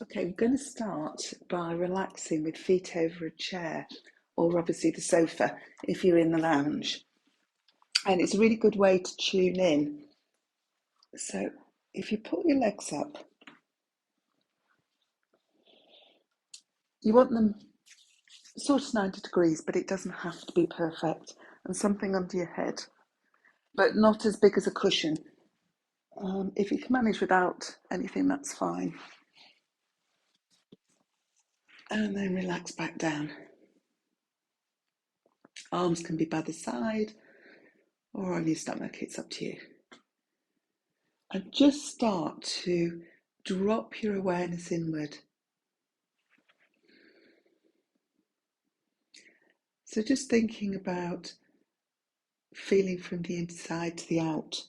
Okay, we're going to start by relaxing with feet over a chair or obviously the sofa if you're in the lounge. And it's a really good way to tune in. So if you put your legs up, you want them sort of 90 degrees, but it doesn't have to be perfect. And something under your head, but not as big as a cushion. If you can manage without anything, that's fine. And then relax back down. Arms can be by the side or on your stomach, it's up to you. And just start to drop your awareness inward. So just thinking about feeling from the inside to the out,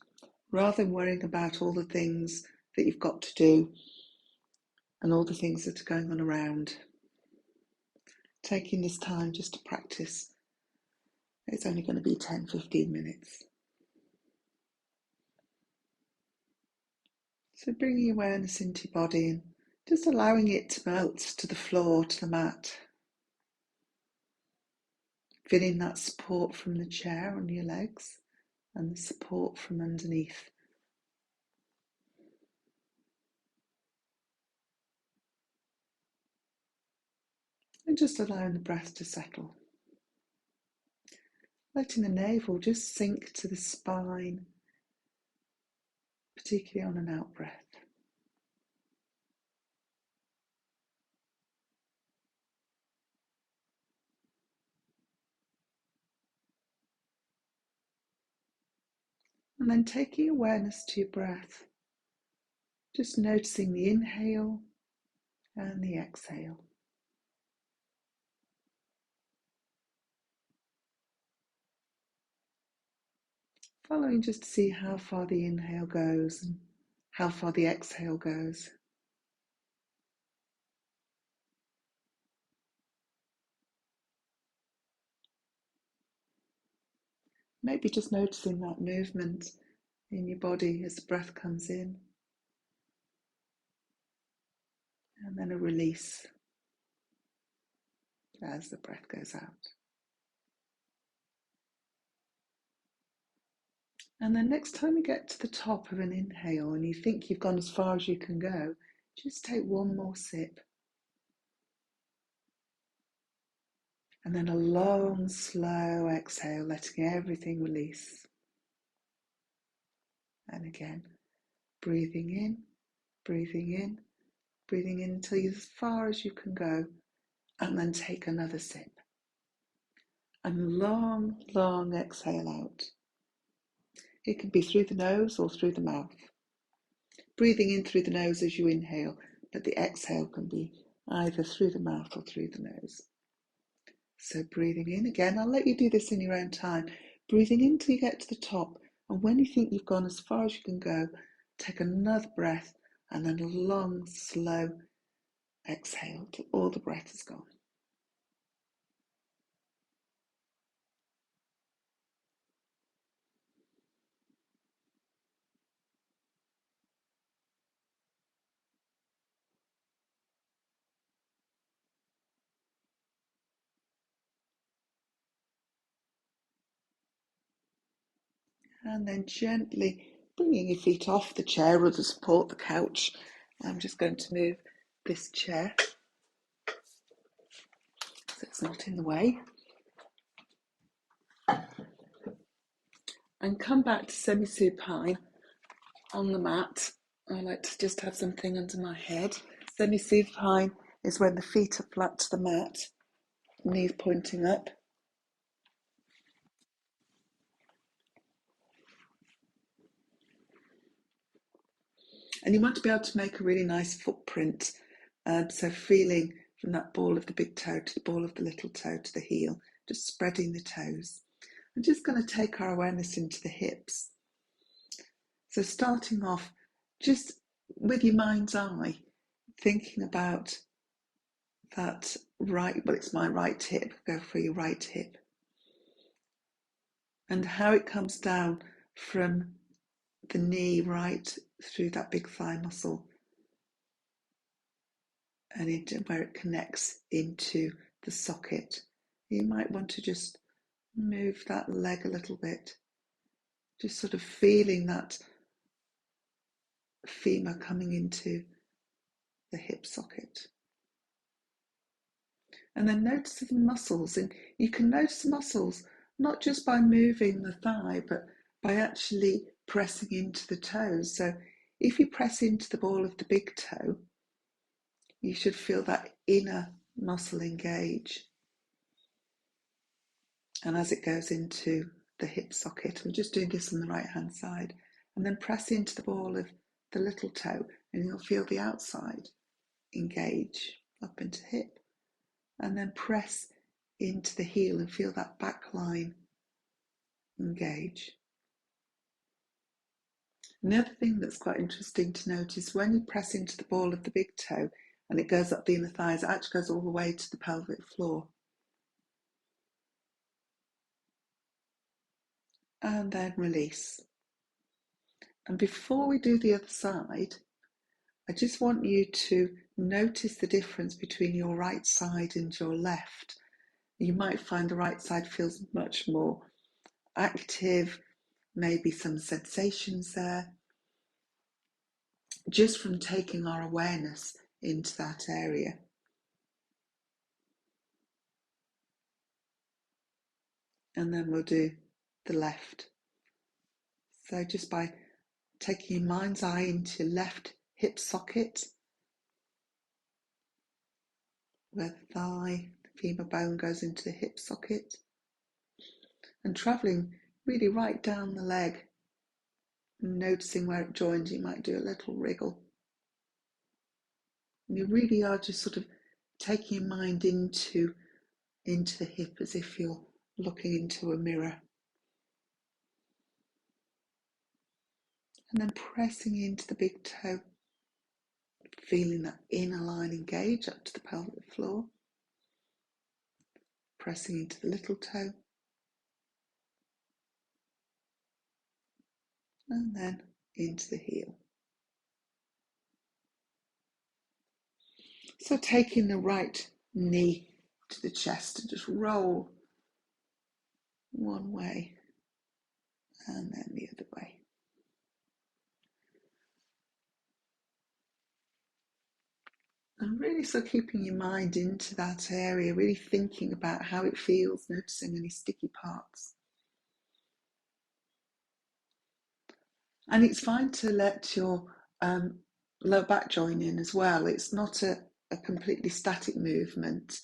rather than worrying about all the things that you've got to do and all the things that are going on around. Taking this time just to practice. It's only going to be 10-15 minutes. So bringing awareness into your body and just allowing it to melt to the floor, to the mat. Feeling that support from the chair on your legs and the support from underneath. And just allowing the breath to settle. Letting the navel just sink to the spine, particularly on an out breath. And then taking awareness to your breath, just noticing the inhale and the exhale. Following just to see how far the inhale goes and how far the exhale goes. Maybe just noticing that movement in your body as the breath comes in. And then a release as the breath goes out. And then next time you get to the top of an inhale and you think you've gone as far as you can go, just take one more sip. And then a long, slow exhale, letting everything release. And again, breathing in, breathing in, breathing in until you're as far as you can go. And then take another sip. And long, long exhale out. It can be through the nose or through the mouth. Breathing in through the nose as you inhale, but the exhale can be either through the mouth or through the nose. So breathing in again, I'll let you do this in your own time. Breathing in till you get to the top, and when you think you've gone as far as you can go, take another breath and then a long, slow exhale till all the breath is gone. And then gently bringing your feet off the chair or to support the couch. I'm just going to move this chair so it's not in the way. And come back to semi-supine on the mat. I like to just have something under my head. Semi-supine is when the feet are flat to the mat, knees pointing up. And you want to be able to make a really nice footprint. So feeling from that ball of the big toe to the ball of the little toe to the heel, just spreading the toes. I'm just going to take our awareness into the hips. So starting off just with your mind's eye, thinking about that right, well, it's my right hip, go for your right hip. And how it comes down from the knee right through that big thigh muscle and into where it connects into the socket. You might want to just move that leg a little bit, just sort of feeling that femur coming into the hip socket. And then notice the muscles, and you can notice muscles not just by moving the thigh, but by actually pressing into the toes. So if you press into the ball of the big toe, you should feel that inner muscle engage. And as it goes into the hip socket, I'm just doing this on the right hand side, and then press into the ball of the little toe, and you'll feel the outside engage up into hip, and then press into the heel and feel that back line engage. Another thing that's quite interesting to notice, when you press into the ball of the big toe and it goes up the inner thighs, it actually goes all the way to the pelvic floor. And then release. And before we do the other side, I just want you to notice the difference between your right side and your left. You might find the right side feels much more active, maybe some sensations there, just from taking our awareness into that area. And then we'll do the left. So just by taking your mind's eye into your left hip socket, where the thigh, the femur bone goes into the hip socket, and travelling really right down the leg, and noticing where it joins. You might do a little wriggle. And you really are just sort of taking your mind into the hip as if you're looking into a mirror. And then pressing into the big toe, feeling that inner line engage up to the pelvic floor. Pressing into the little toe. And then into the heel. So taking the right knee to the chest and just roll one way and then the other way. And really sort of keeping your mind into that area, really thinking about how it feels, noticing any sticky parts. And it's fine to let your lower back join in as well. It's not a completely static movement.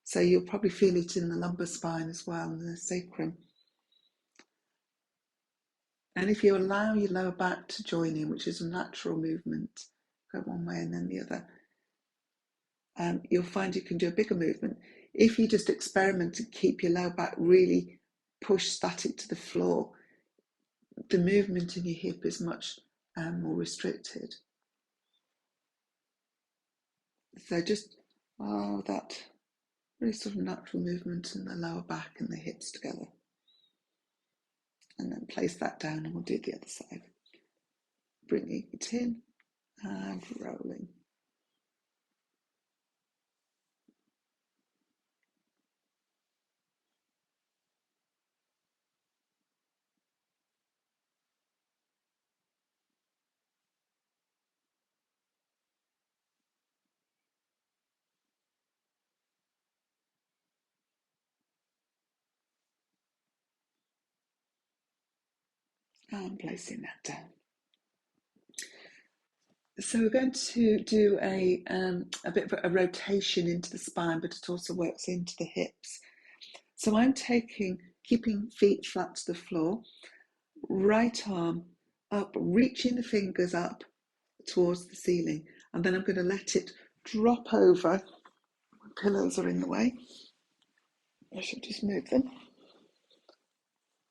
So you'll probably feel it in the lumbar spine as well and the sacrum. And if you allow your lower back to join in, which is a natural movement, go one way and then the other, you'll find you can do a bigger movement. If you just experiment and keep your lower back really pushed static to the floor, the movement in your hip is much more restricted. So just that really sort of natural movement in the lower back and the hips together. And then place that down and we'll do the other side. Bringing it in and rolling. And placing that down. So we're going to do a bit of a rotation into the spine, but it also works into the hips. So I'm keeping feet flat to the floor, right arm up, reaching the fingers up towards the ceiling, and then I'm going to let it drop over. Pillows are in the way. I should just move them.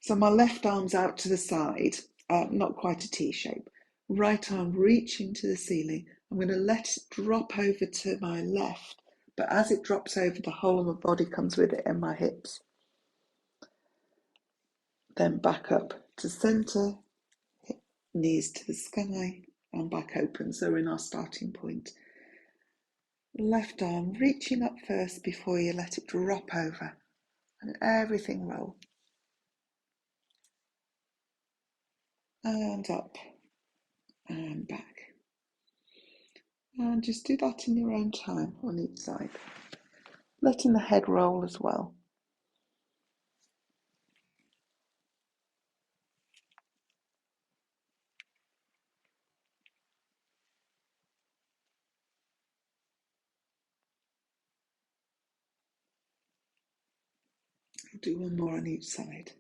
So my left arm's out to the side, not quite a T shape. Right arm reaching to the ceiling. I'm going to let it drop over to my left, but as it drops over, the whole of my body comes with it and my hips. Then back up to centre, knees to the sky, and back open. So we're in our starting point. Left arm reaching up first before you let it drop over, and everything roll. And up and back. And just do that in your own time on each side. Letting the head roll as well. I'll do one more on each side.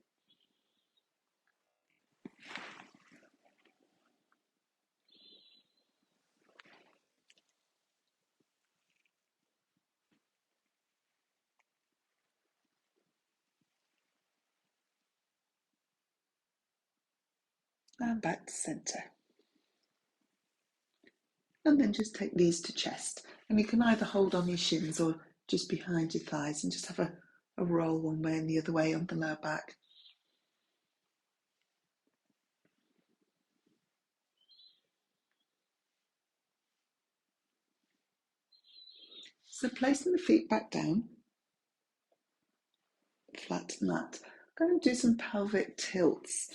And back to centre. And then just take these to chest. And you can either hold on your shins or just behind your thighs and just have a roll one way and the other way on the lower back. So placing the feet back down, flatten that. I'm going to do some pelvic tilts.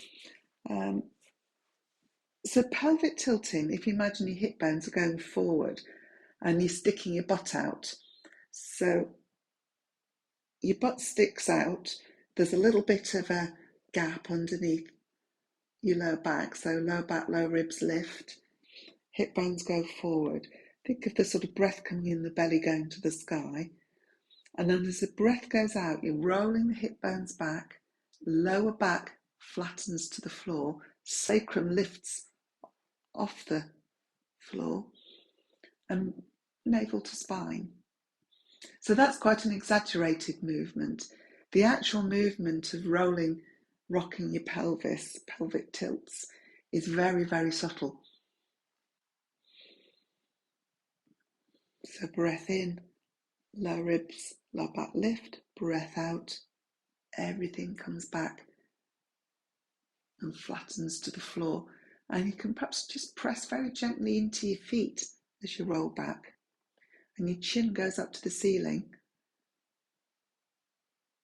So pelvic tilting, if you imagine your hip bones are going forward and you're sticking your butt out. So your butt sticks out, there's a little bit of a gap underneath your lower back. So lower back, lower ribs lift, hip bones go forward. Think of the sort of breath coming in the belly going to the sky. And then as the breath goes out, you're rolling the hip bones back, lower back flattens to the floor, sacrum lifts off the floor, and navel to spine. So that's quite an exaggerated movement. The actual movement of rolling, rocking your pelvis, pelvic tilts, is very, very subtle. So breath in, lower ribs, lower back lift, breath out, everything comes back and flattens to the floor. And you can perhaps just press very gently into your feet as you roll back. And your chin goes up to the ceiling.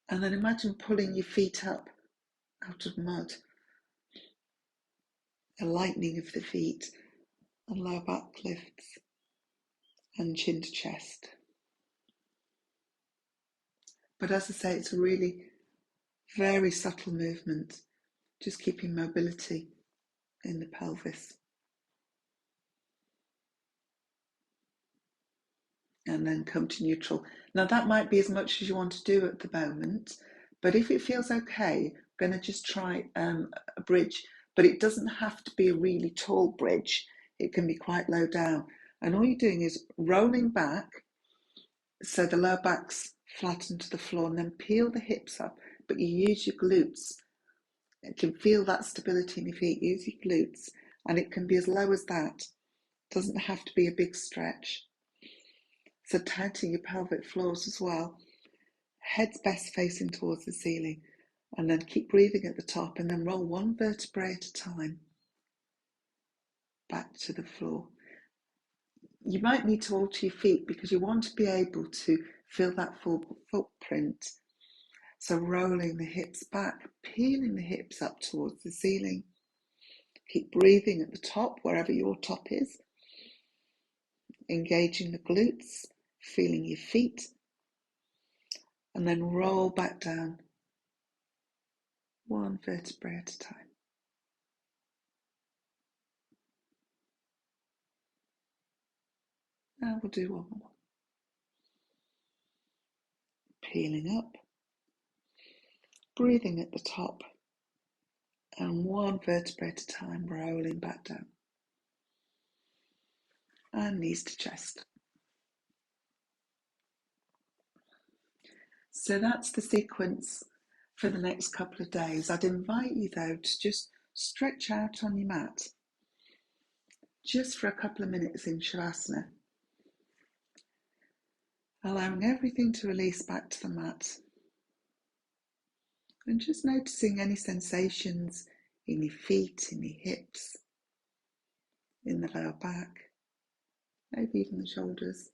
And then imagine pulling your feet up out of mud. A lightening of the feet, and lower back lifts, and chin to chest. But as I say, it's a really very subtle movement, just keeping mobility in the pelvis. And then come to neutral. Now that might be as much as you want to do at the moment, but if it feels okay, I'm going to just try a bridge, but it doesn't have to be a really tall bridge. It can be quite low down. And all you're doing is rolling back, so the lower back's flatten to the floor, and then peel the hips up, but you use your glutes. You can feel that stability in your feet, use your glutes, and it can be as low as that. It doesn't have to be a big stretch. So tighten your pelvic floors as well. Head's best facing towards the ceiling, and then keep breathing at the top, and then roll one vertebrae at a time back to the floor. You might need to alter your feet because you want to be able to feel that full footprint. So rolling the hips back, peeling the hips up towards the ceiling. Keep breathing at the top, wherever your top is. Engaging the glutes, feeling your feet. And then roll back down, one vertebrae at a time. Now we'll do one more. Peeling up, breathing at the top, and one vertebrae at a time, rolling back down. And knees to chest. So that's the sequence for the next couple of days. I'd invite you though to just stretch out on your mat just for a couple of minutes in Shavasana, allowing everything to release back to the mat, and just noticing any sensations in your feet, in your hips, in the lower back, maybe even the shoulders.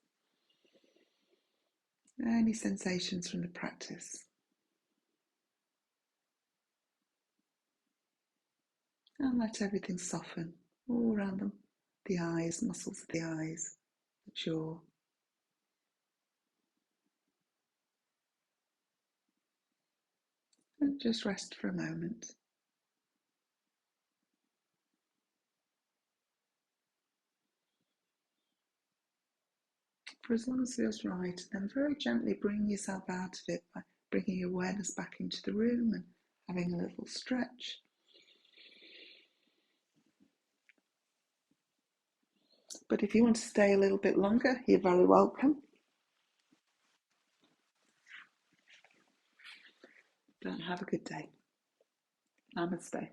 Any sensations from the practice. And let everything soften all around them. The eyes, muscles of the eyes, the jaw. And just rest for a moment. For as long as it feels right, and then very gently bring yourself out of it by bringing your awareness back into the room and having a little stretch. But if you want to stay a little bit longer, you're very welcome. And have a good day. Namaste.